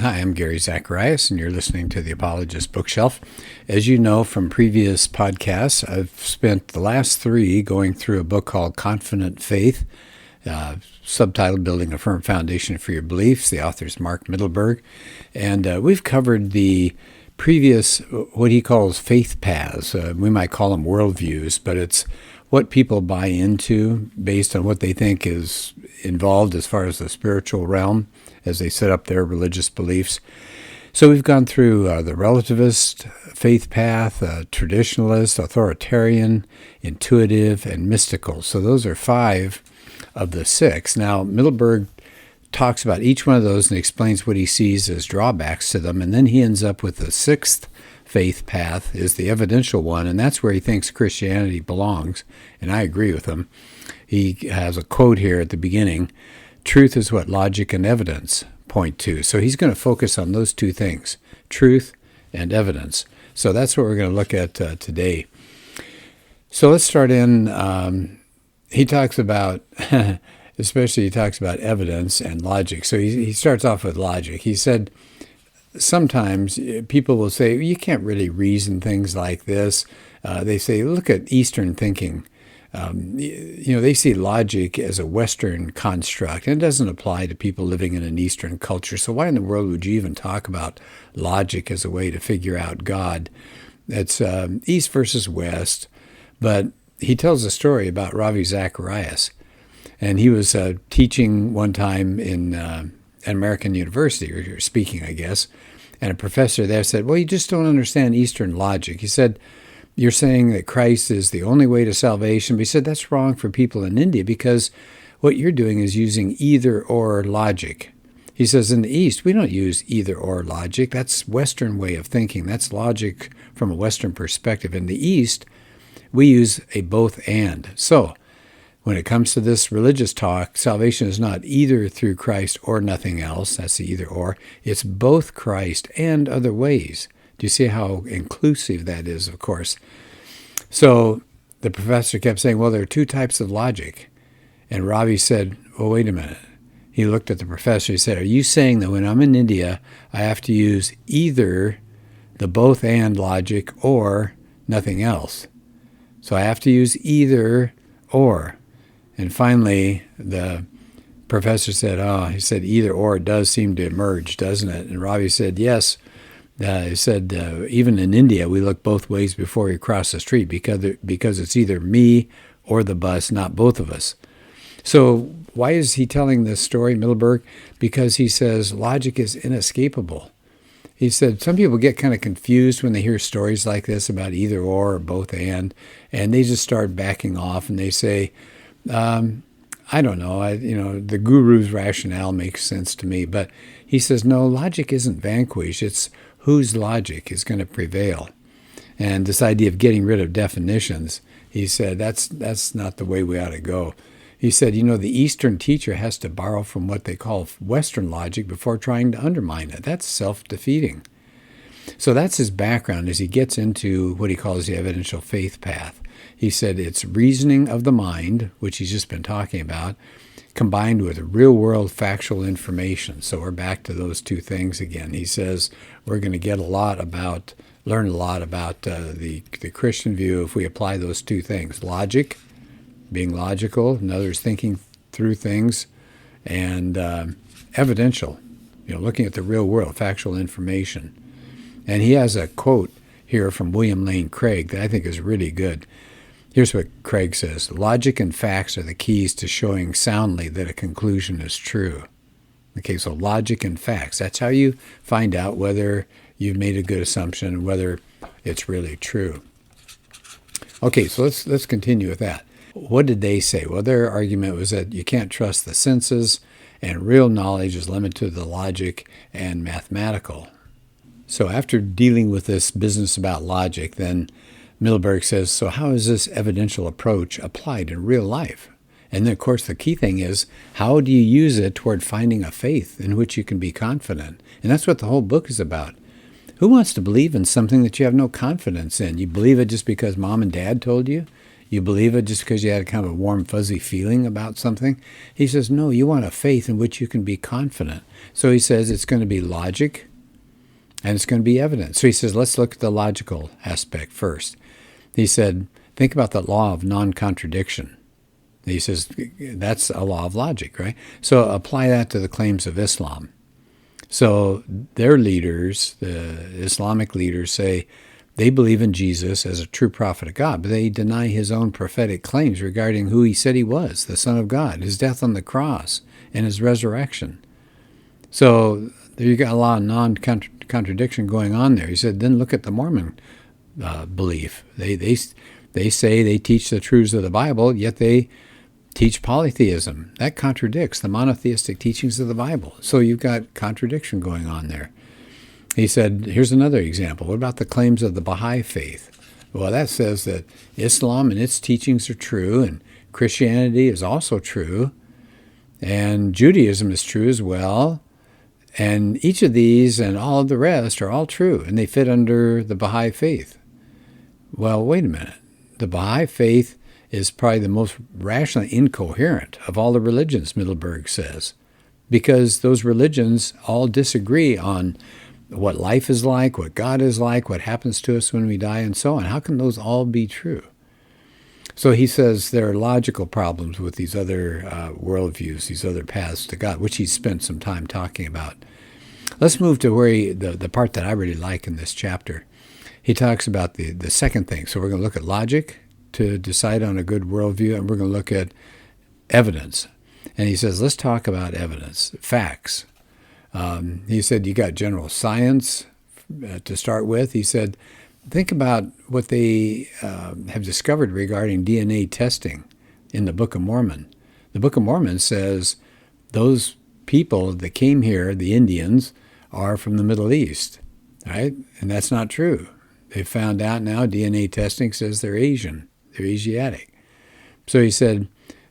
Hi, I'm Gary Zacharias, and you're listening to the Apologist Bookshelf. As you know from previous podcasts, I've spent the last 3 going through a book called Confident Faith, subtitled Building a Firm Foundation for Your Beliefs. The author is Mark Mittelberg. And we've covered the previous, what he calls faith paths. We might call them worldviews, but it's what people buy into based on what they think is involved as far as the spiritual realm as they set up their religious beliefs. So we've gone through the relativist faith path, traditionalist, authoritarian, intuitive, and mystical. So those are 5 of the 6. Now, Mittelberg talks about each one of those and explains what he sees as drawbacks to them, and then he ends up with the 6th faith path is the evidential one, and that's where he thinks Christianity belongs, and I agree with him. He has a quote here at the beginning, "Truth is what logic and evidence point to." So he's going to focus on those 2 things, truth and evidence. So that's what we're going to look at today. So let's start in, he talks about, especially he talks about evidence and logic. So he starts off with logic. He said, sometimes people will say, you can't really reason things like this. They say, look at Eastern thinking. They see logic as a Western construct, and it doesn't apply to people living in an Eastern culture. So why in the world would you even talk about logic as a way to figure out God? It's East versus West. But he tells a story about Ravi Zacharias. And he was teaching one time in an American university, or speaking, I guess, and a professor there said, well, you just don't understand Eastern logic. He said, you're saying that Christ is the only way to salvation. But he said that's wrong for people in India because what you're doing is using either-or logic. He says in the East, we don't use either-or logic. That's Western way of thinking. That's logic from a Western perspective. In the East, we use a both-and. So when it comes to this religious talk, salvation is not either through Christ or nothing else. That's the either-or. It's both Christ and other ways. Do you see how inclusive that is, of course? So the professor kept saying, well, there are 2 types of logic. And Ravi said, well, wait a minute. He looked at the professor. He said, are you saying that when I'm in India, I have to use either the both-and logic or nothing else? So I have to use either or. And finally, the professor said, he said, either or does seem to emerge, doesn't it? And Ravi said, yes. He said, even in India, we look both ways before we cross the street because it's either me or the bus, not both of us. So why is he telling this story, Mittelberg? Because he says logic is inescapable. He said some people get kind of confused when they hear stories like this about either or both and they just start backing off and they say, I don't know, the guru's rationale makes sense to me. But he says, no, logic isn't vanquished. It's whose logic is going to prevail. And this idea of getting rid of definitions, he said, that's not the way we ought to go. He said, the Eastern teacher has to borrow from what they call Western logic before trying to undermine it. That's self-defeating. So that's his background as he gets into what he calls the evidential faith path. He said it's reasoning of the mind, which he's just been talking about, combined with real-world factual information. So we're back to those 2 things again. He says we're going to learn a lot about the Christian view if we apply those 2 things. Logic, being logical, in other words, thinking through things, and evidential, looking at the real world, factual information. And he has a quote here from William Lane Craig that I think is really good. Here's what Craig says, logic and facts are the keys to showing soundly that a conclusion is true. Okay, so logic and facts, that's how you find out whether you've made a good assumption and whether it's really true. Okay, so let's continue with that. What did they say? Well, their argument was that you can't trust the senses and real knowledge is limited to the logic and mathematical. So after dealing with this business about logic, then Mittelberg says, so how is this evidential approach applied in real life? And then, of course, the key thing is, how do you use it toward finding a faith in which you can be confident? And that's what the whole book is about. Who wants to believe in something that you have no confidence in? You believe it just because mom and dad told you? You believe it just because you had kind of a warm, fuzzy feeling about something? He says, no, you want a faith in which you can be confident. So he says it's going to be logic and it's going to be evidence. So he says, let's look at the logical aspect first. He said, think about the law of non-contradiction. He says, that's a law of logic, right? So apply that to the claims of Islam. So their leaders, the Islamic leaders, say they believe in Jesus as a true prophet of God, but they deny his own prophetic claims regarding who he said he was, the Son of God, his death on the cross, and his resurrection. So there you got a lot of non-contradiction going on there. He said, then look at the Mormon belief. They say they teach the truths of the Bible, yet they teach polytheism. That contradicts the monotheistic teachings of the Bible. So you've got contradiction going on there. He said, here's another example. What about the claims of the Baha'i faith? Well, that says that Islam and its teachings are true, and Christianity is also true, and Judaism is true as well. And each of these and all of the rest are all true, and they fit under the Baha'i faith. Well, wait a minute. The Baha'i faith is probably the most rationally incoherent of all the religions, Mittelberg says, because those religions all disagree on what life is like, what God is like, what happens to us when we die, and so on. How can those all be true? So he says there are logical problems with these other worldviews, these other paths to God, which he's spent some time talking about. Let's move to where the part that I really like in this chapter. He talks about the second thing. So we're going to look at logic to decide on a good worldview, and we're going to look at evidence. And he says, let's talk about evidence, facts. He said, you got general science to start with. He said, think about what they have discovered regarding DNA testing in the Book of Mormon. The Book of Mormon says those people that came here, the Indians, are from the Middle East, right? And that's not true. They found out now DNA testing says they're Asian. They're Asiatic. So he said,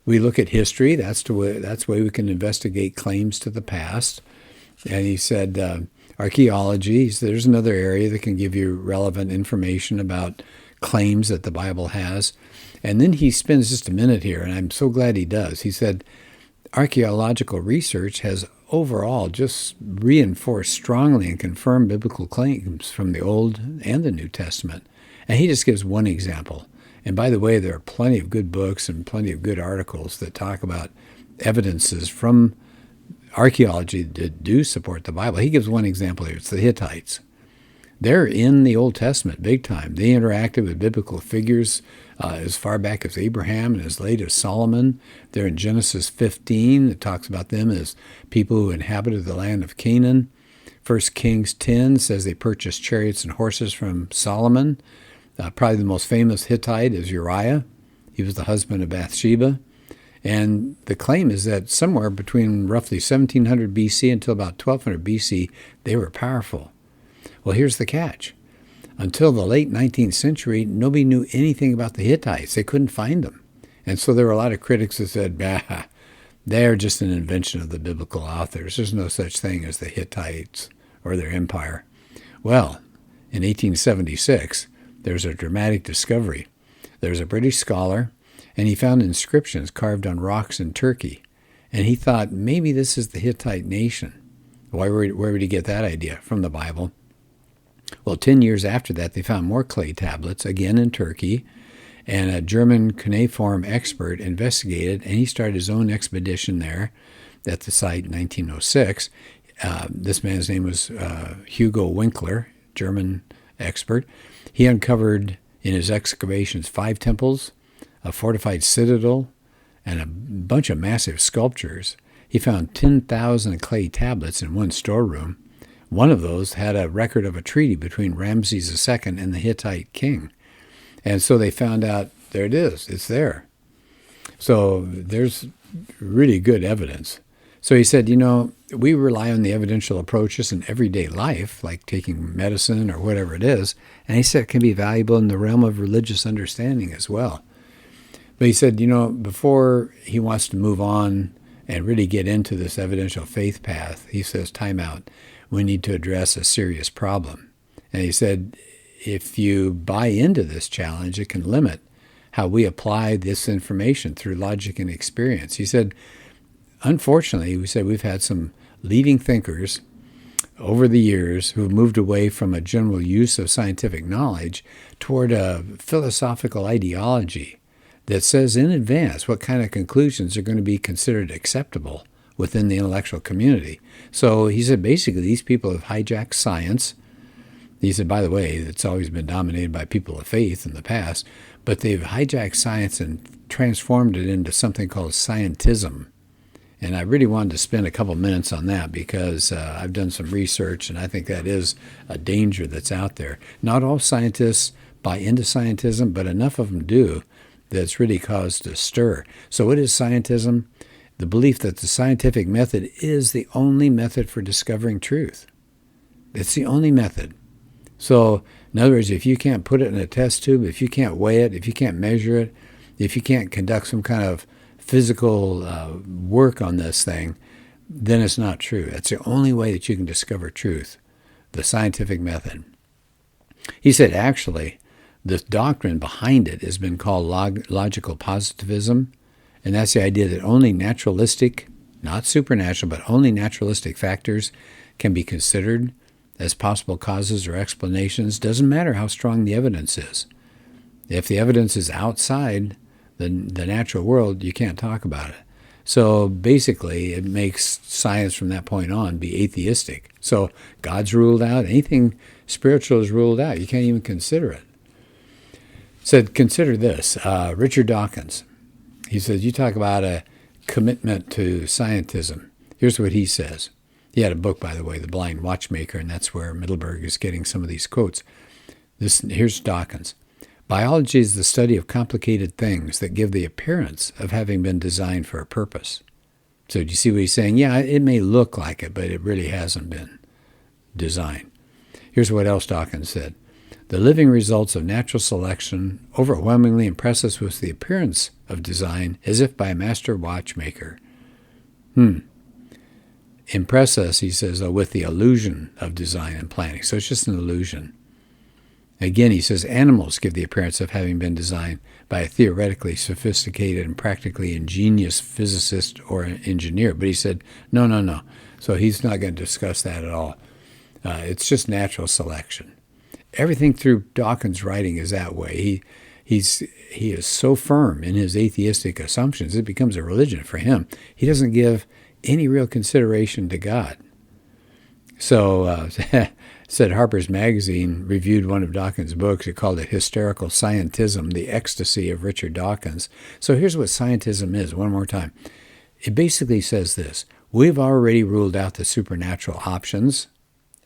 we look at history. That's the way we can investigate claims to the past. And he said, archaeology, there's another area that can give you relevant information about claims that the Bible has. And then he spends just a minute here, and I'm so glad he does. He said, archaeological research has overall just reinforced strongly and confirmed biblical claims from the Old and the New Testament. And he just gives one example. And by the way, there are plenty of good books and plenty of good articles that talk about evidences from archaeology that do support the Bible. He gives one example here. It's the Hittites. They're in the Old Testament big time. They interacted with biblical figures as far back as Abraham and as late as Solomon. They're in Genesis 15. It talks about them as people who inhabited the land of Canaan. 1 Kings 10 says they purchased chariots and horses from Solomon. Probably the most famous Hittite is Uriah. He was the husband of Bathsheba. And the claim is that somewhere between roughly 1700 BC until about 1200 BC, they were powerful. Well, here's the catch. Until the late 19th century, nobody knew anything about the Hittites. They couldn't find them. And so there were a lot of critics that said, bah, they're just an invention of the biblical authors. There's no such thing as the Hittites or their empire. Well, in 1876, there's a dramatic discovery. There's a British scholar, and he found inscriptions carved on rocks in Turkey. And he thought, maybe this is the Hittite nation. Where would he get that idea? From the Bible. Well, 10 years after that, they found more clay tablets, again in Turkey, and a German cuneiform expert investigated, and he started his own expedition there at the site in 1906. This man's name was Hugo Winkler, German expert. He uncovered in his excavations 5 temples, a fortified citadel, and a bunch of massive sculptures. He found 10,000 clay tablets in one storeroom. One of those had a record of a treaty between Ramses II and the Hittite king. And so they found out, there it is, it's there. So there's really good evidence. So he said, we rely on the evidential approaches in everyday life, like taking medicine or whatever it is. And he said it can be valuable in the realm of religious understanding as well. But he said, before he wants to move on and really get into this evidential faith path, he says, time out. We need to address a serious problem. And he said, if you buy into this challenge, it can limit how we apply this information through logic and experience. He said, unfortunately, we've had some leading thinkers over the years who've moved away from a general use of scientific knowledge toward a philosophical ideology that says in advance what kind of conclusions are going to be considered acceptable within the intellectual community. So he said, basically, these people have hijacked science. He said, by the way, it's always been dominated by people of faith in the past, but they've hijacked science and transformed it into something called scientism. And I really wanted to spend a couple minutes on that because I've done some research, and I think that is a danger that's out there. Not all scientists buy into scientism, but enough of them do that's really caused a stir. So what is scientism? The belief that the scientific method is the only method for discovering truth. It's the only method. So, in other words, if you can't put it in a test tube, if you can't weigh it, if you can't measure it, if you can't conduct some kind of physical work on this thing, then it's not true. That's the only way that you can discover truth, the scientific method. He said, actually, the doctrine behind it has been called logical positivism, and that's the idea that only naturalistic, not supernatural, but only naturalistic factors can be considered as possible causes or explanations. Doesn't matter how strong the evidence is. If the evidence is outside the natural world, you can't talk about it. So basically, it makes science from that point on be atheistic. So God's ruled out. Anything spiritual is ruled out. You can't even consider it. Said, consider this. Richard Dawkins. He says, you talk about a commitment to scientism. Here's what he says. He had a book, by the way, The Blind Watchmaker, and that's where Mittelberg is getting some of these quotes. Here's Dawkins. Biology is the study of complicated things that give the appearance of having been designed for a purpose. So do you see what he's saying? Yeah, it may look like it, but it really hasn't been designed. Here's what else Dawkins said. The living results of natural selection overwhelmingly impress us with the appearance of design as if by a master watchmaker. Impress us, he says, with the illusion of design and planning. So it's just an illusion. Again, he says, animals give the appearance of having been designed by a theoretically sophisticated and practically ingenious physicist or engineer. But he said, no. So he's not going to discuss that at all. It's just natural selection. Everything through Dawkins' writing is that way. He is so firm in his atheistic assumptions, it becomes a religion for him. He doesn't give any real consideration to God. So, said Harper's Magazine reviewed one of Dawkins' books. It called it Hysterical Scientism, the Ecstasy of Richard Dawkins. So here's what scientism is, one more time. It basically says this. We've already ruled out the supernatural options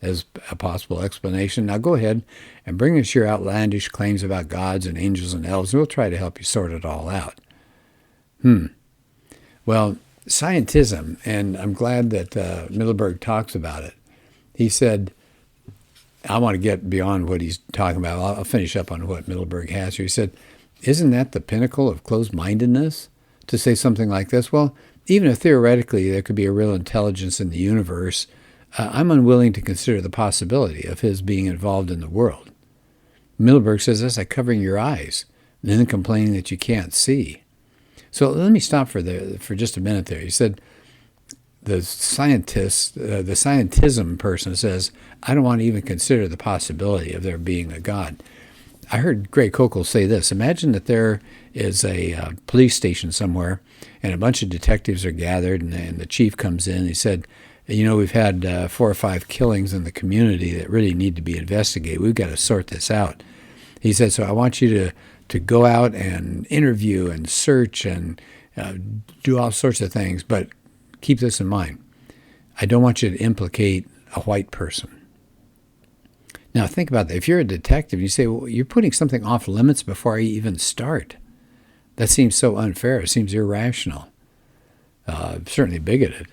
as a possible explanation. Now go ahead and bring us your outlandish claims about gods and angels and elves, and we'll try to help you sort it all out. Well, scientism, and I'm glad that Mittelberg talks about it. He said, I want to get beyond what he's talking about. I'll finish up on what Mittelberg has here. He said, isn't that the pinnacle of closed-mindedness to say something like this? Well, even if theoretically there could be a real intelligence in the universe, I'm unwilling to consider the possibility of his being involved in the world. Mittelberg says that's like covering your eyes and then complaining that you can't see. So let me stop for just a minute there. He said, the scientism person says, I don't want to even consider the possibility of there being a God. I heard Gray Kokel say this. Imagine that there is a police station somewhere and a bunch of detectives are gathered and the chief comes in and he said, we've had 4 or 5 killings in the community that really need to be investigated. We've got to sort this out. He said, so I want you to go out and interview and search and do all sorts of things, but keep this in mind. I don't want you to implicate a white person. Now, think about that. If you're a detective, you say, well, you're putting something off limits before I even start. That seems so unfair. It seems irrational, certainly bigoted.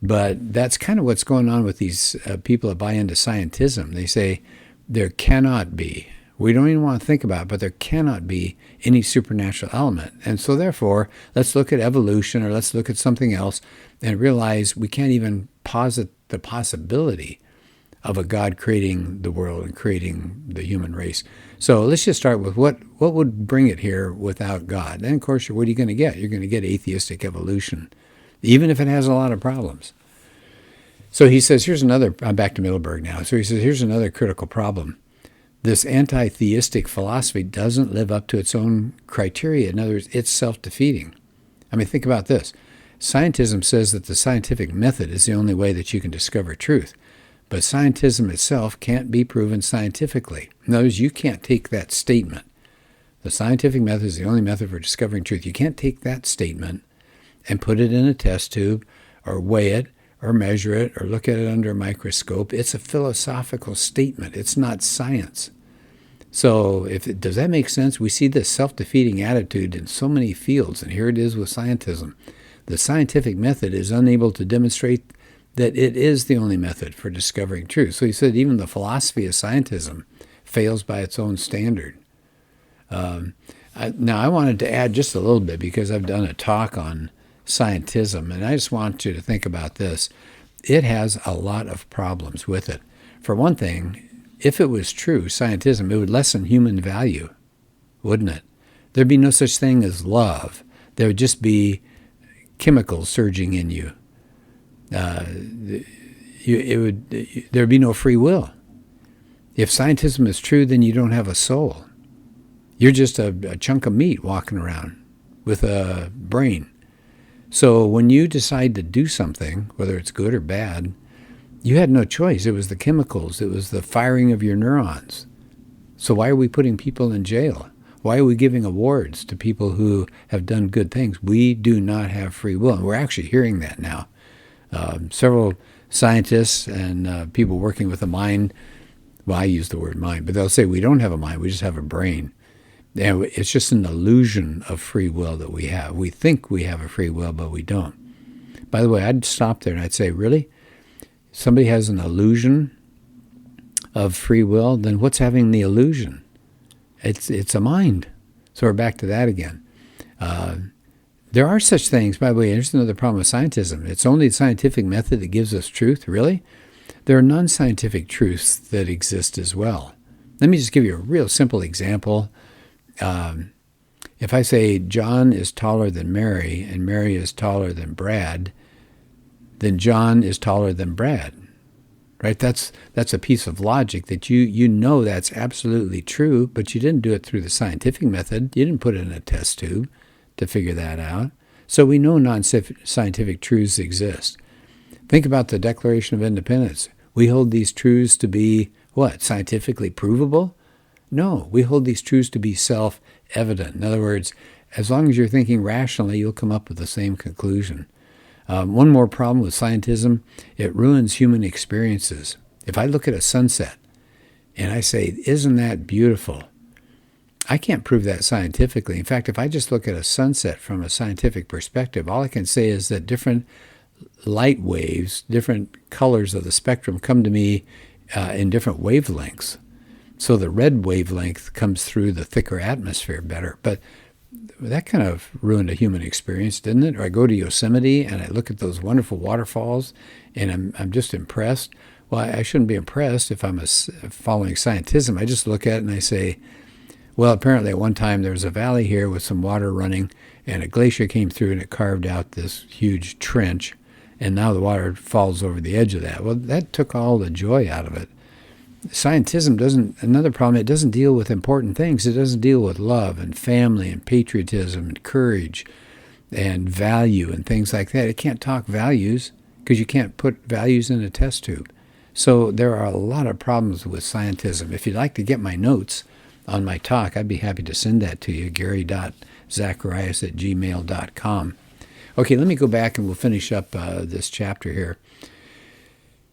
But that's kind of what's going on with these people that buy into scientism. They say there cannot be, we don't even want to think about it, but there cannot be any supernatural element. And so therefore, let's look at evolution or let's look at something else and realize we can't even posit the possibility of a God creating the world and creating the human race. So let's just start with what would bring it here without God. Then, of course, what are you going to get? You're going to get atheistic evolution, even if it has a lot of problems. So he says, here's another, I'm back to Mittelberg now. So he says, here's another critical problem. This anti-theistic philosophy doesn't live up to its own criteria. In other words, it's self-defeating. I mean, think about this. Scientism says that the scientific method is the only way that you can discover truth. But scientism itself can't be proven scientifically. In other words, you can't take that statement. The scientific method is the only method for discovering truth. You can't take that statement and put it in a test tube or weigh it or measure it or look at it under a microscope. It's a philosophical statement. It's not science. So does that make sense? We see this self-defeating attitude in so many fields, and here it is with scientism. The scientific method is unable to demonstrate that it is the only method for discovering truth. So he said even the philosophy of scientism fails by its own standard. Now, I wanted to add just a little bit because I've done a talk on scientism, and I just want you to think about this. It has a lot of problems with it. For one thing, if it was true, scientism, it would lessen human value, wouldn't it? There'd be no such thing as love. There would just be chemicals surging in you. There'd be no free will. If scientism is true, then you don't have a soul. You're just a chunk of meat walking around with a brain. So when you decide to do something, whether it's good or bad, you had no choice. It was the chemicals. It was the firing of your neurons. So why are we putting people in jail? Why are we giving awards to people who have done good things? We do not have free will. And we're actually hearing that now. Several scientists and people working with the mind, well, I use the word mind, but they'll say we don't have a mind, we just have a brain. And it's just an illusion of free will that we have. We think we have a free will, but we don't. By the way, I'd stop there and I'd say, really? Somebody has an illusion of free will, then what's having the illusion? It's a mind. So we're back to that again. There are such things, by the way, here's another problem with scientism. It's only the scientific method that gives us truth, really? There are non-scientific truths that exist as well. Let me just give you a real simple example. If I say John is taller than Mary and Mary is taller than Brad, then John is taller than Brad, right? That's a piece of logic that you know that's absolutely true, but you didn't do it through the scientific method. You didn't put it in a test tube to figure that out. So we know non-scientific truths exist. Think about the Declaration of Independence. We hold these truths to be, what, scientifically provable? No, we hold these truths to be self-evident. In other words, as long as you're thinking rationally, you'll come up with the same conclusion. One more problem with scientism, it ruins human experiences. If I look at a sunset and I say, isn't that beautiful? I can't prove that scientifically. In fact, if I just look at a sunset from a scientific perspective, all I can say is that different light waves, different colors of the spectrum come to me in different wavelengths. So the red wavelength comes through the thicker atmosphere better. But that kind of ruined a human experience, didn't it? Or I go to Yosemite and I look at those wonderful waterfalls and I'm just impressed. Well, I shouldn't be impressed if I'm following scientism. I just look at it and I say, well, apparently at one time there was a valley here with some water running and a glacier came through and it carved out this huge trench and now the water falls over the edge of that. Well, that took all the joy out of it. Scientism doesn't, another problem, it doesn't deal with important things. It doesn't deal with love and family and patriotism and courage and value and things like that. It can't talk values because you can't put values in a test tube. So there are a lot of problems with scientism. If you'd like to get my notes on my talk, I'd be happy to send that to you, gary.zacharias@gmail.com. Okay, let me go back and we'll finish up this chapter here.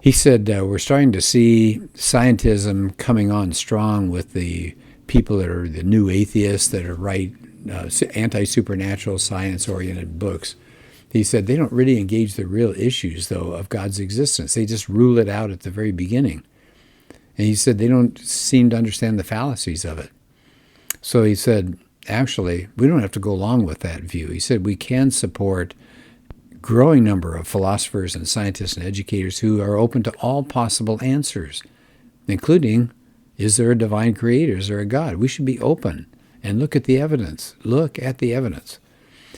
He said, we're starting to see scientism coming on strong with the people that are the new atheists that are write anti-supernatural science-oriented books. He said they don't really engage the real issues, though, of God's existence. They just rule it out at the very beginning. And he said they don't seem to understand the fallacies of it. So he said, actually, we don't have to go along with that view. He said we can support growing number of philosophers and scientists and educators who are open to all possible answers, including, is there a divine creator? Is there a God? We should be open and look at the evidence. Look at the evidence.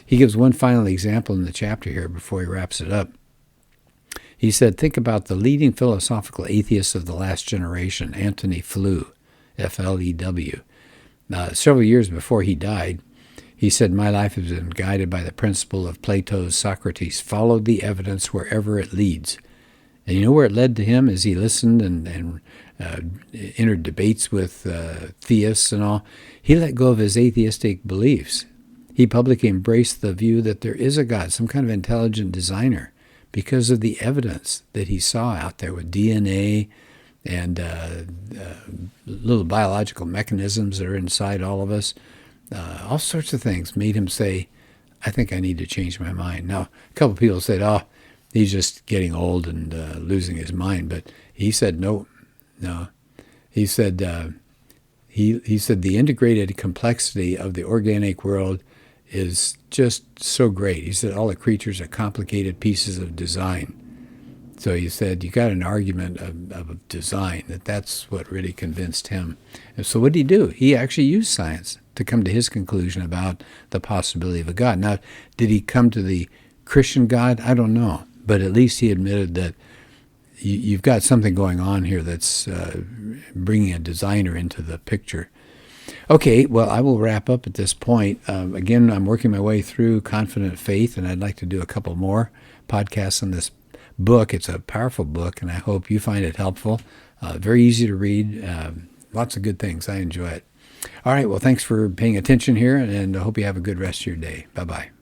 He gives one final example in the chapter here before he wraps it up. He said, think about the leading philosophical atheist of the last generation, Antony Flew, F-L-E-W. Several years before he died, he said, my life has been guided by the principle of Plato's Socrates, follow the evidence wherever it leads. And you know where it led to him as he listened and entered debates with theists and all? He let go of his atheistic beliefs. He publicly embraced the view that there is a God, some kind of intelligent designer, because of the evidence that he saw out there with DNA and little biological mechanisms that are inside all of us. All sorts of things made him say, I think I need to change my mind. Now, a couple of people said, oh, he's just getting old and losing his mind. But he said, no. He said, he said the integrated complexity of the organic world is just so great. He said all the creatures are complicated pieces of design. So he said you got an argument of design, that's what really convinced him. And so what did he do? He actually used science to come to his conclusion about the possibility of a God. Now, did he come to the Christian God? I don't know. But at least he admitted that you've got something going on here that's bringing a designer into the picture. Okay, well, I will wrap up at this point. Again, I'm working my way through Confident Faith, and I'd like to do a couple more podcasts on this book. It's a powerful book, and I hope you find it helpful. Very easy to read. Lots of good things. I enjoy it. All right, well, thanks for paying attention here, and I hope you have a good rest of your day. Bye-bye.